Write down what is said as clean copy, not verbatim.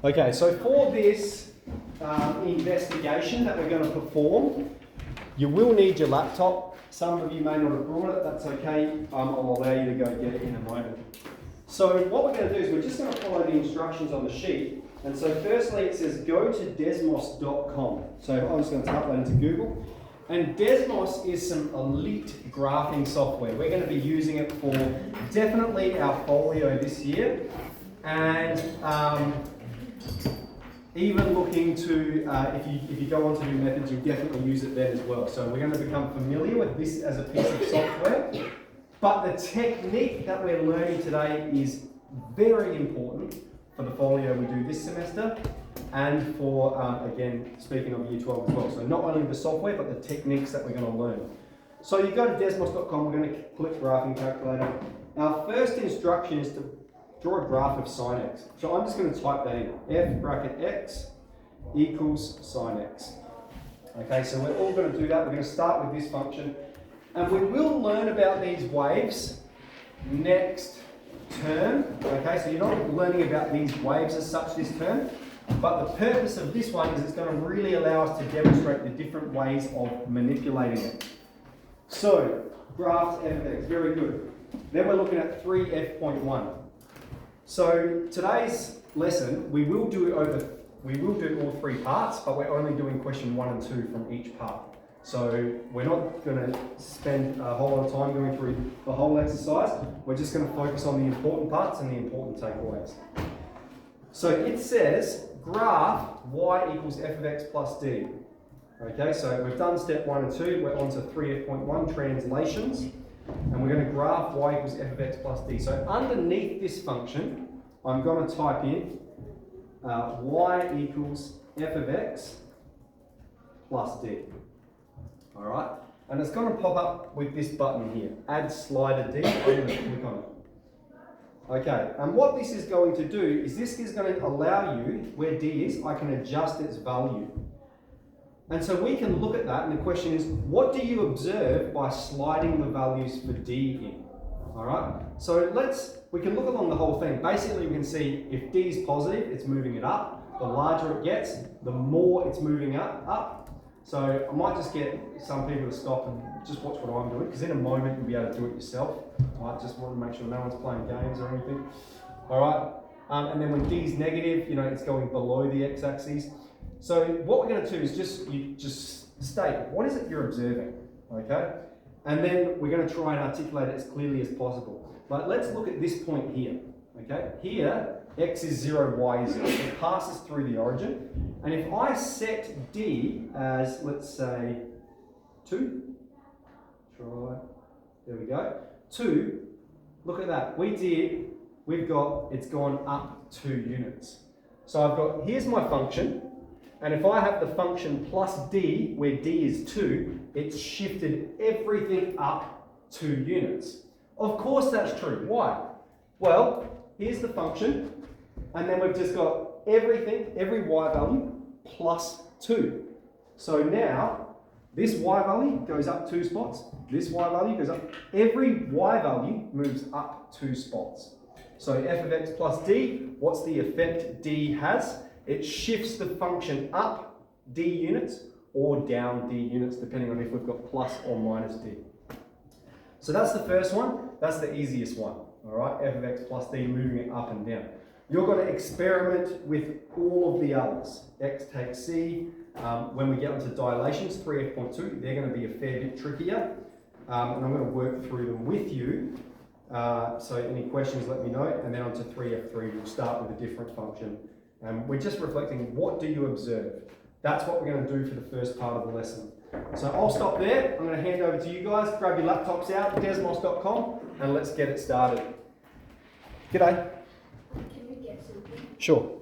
Okay, so for this investigation that we're going to perform, you will need your laptop. Some of you may not have brought it, that's okay. I'll allow you to go get it in a moment. So what we're going to do is we're just going to follow the instructions on the sheet. And so firstly it says go to desmos.com. So I'm just going to type that into Google. And Desmos is some elite graphing software. We're going to be using it for definitely our folio this year. And even looking to, if you go on to new methods, you'll definitely use it then as well. So we're going to become familiar with this as a piece of software. But the technique that we're learning today is very important for the folio we do this semester and for, again, speaking of Year 12 as well. So not only the software, but the techniques that we're going to learn. So you go to desmos.com, we're going to click graphing calculator. Our first instruction is to draw a graph of sine x. So I'm just going to type that in. F bracket x equals sine x. Okay, so we're all going to do that. We're going to start with this function. And we will learn about these waves next term. Okay, so you're not learning about these waves as such this term. But the purpose of this one is it's going to really allow us to demonstrate the different ways of manipulating it. So, graphs f of x, very good. Then we're looking at 3f.1. So today's lesson, we will do all three parts, but we're only doing question 1 and 2 from each part. So we're not going to spend a whole lot of time going through the whole exercise. We're just going to focus on the important parts and the important takeaways. So it says graph y equals f of x plus d. Okay, so we've done step 1 and 2. We're on to 3f.1, translations. And we're going to graph y equals f of x plus d. So underneath this function, I'm going to type in y equals f of x plus d. All right? And it's going to pop up with this button here, add slider d. I'm going to click on it. Okay, and what this is going to do is this is going to allow you, where d is, I can adjust its value. And so we can look at that, and the question is, what do you observe by sliding the values for d in? All right, so we can look along the whole thing. Basically, we can see if d is positive, it's moving it up. The larger it gets, the more it's moving up. So I might just get some people to stop and just watch what I'm doing, because in a moment you'll be able to do it yourself. I just want to make sure no one's playing games or anything. All right, and then when d is negative, it's going below the x-axis. So what we're going to do is just state what is it you're observing, okay? And then we're going to try and articulate it as clearly as possible. But let's look at this point here, okay? Here, x is 0, y is 0. It passes through the origin. And if I set d as, let's say, 2, try, there we go, 2, look at that. It's gone up 2 units. So here's my function. And if I have the function plus d, where d is 2, it's shifted everything up 2 units. Of course that's true. Why? Well, here's the function, and then we've just got every y value plus 2. So now, this y value goes up 2 spots, this y value goes up. Every y value moves up 2 spots. So f of x plus d, what's the effect d has? It shifts the function up d units or down d units, depending on if we've got plus or minus d. So that's the first one. That's the easiest one. All right, f of x plus d, moving it up and down. You're going to experiment with all of the others. X takes c. When we get onto dilations, 3f.2, they're going to be a fair bit trickier. And I'm going to work through them with you. So any questions, let me know. And then onto 3f3, we'll start with a different function. We're just reflecting, what do you observe? That's what we're going to do for the first part of the lesson. So I'll stop there. I'm going to hand over to you guys. Grab your laptops out, desmos.com, and let's get it started. G'day. Can we get something? Sure.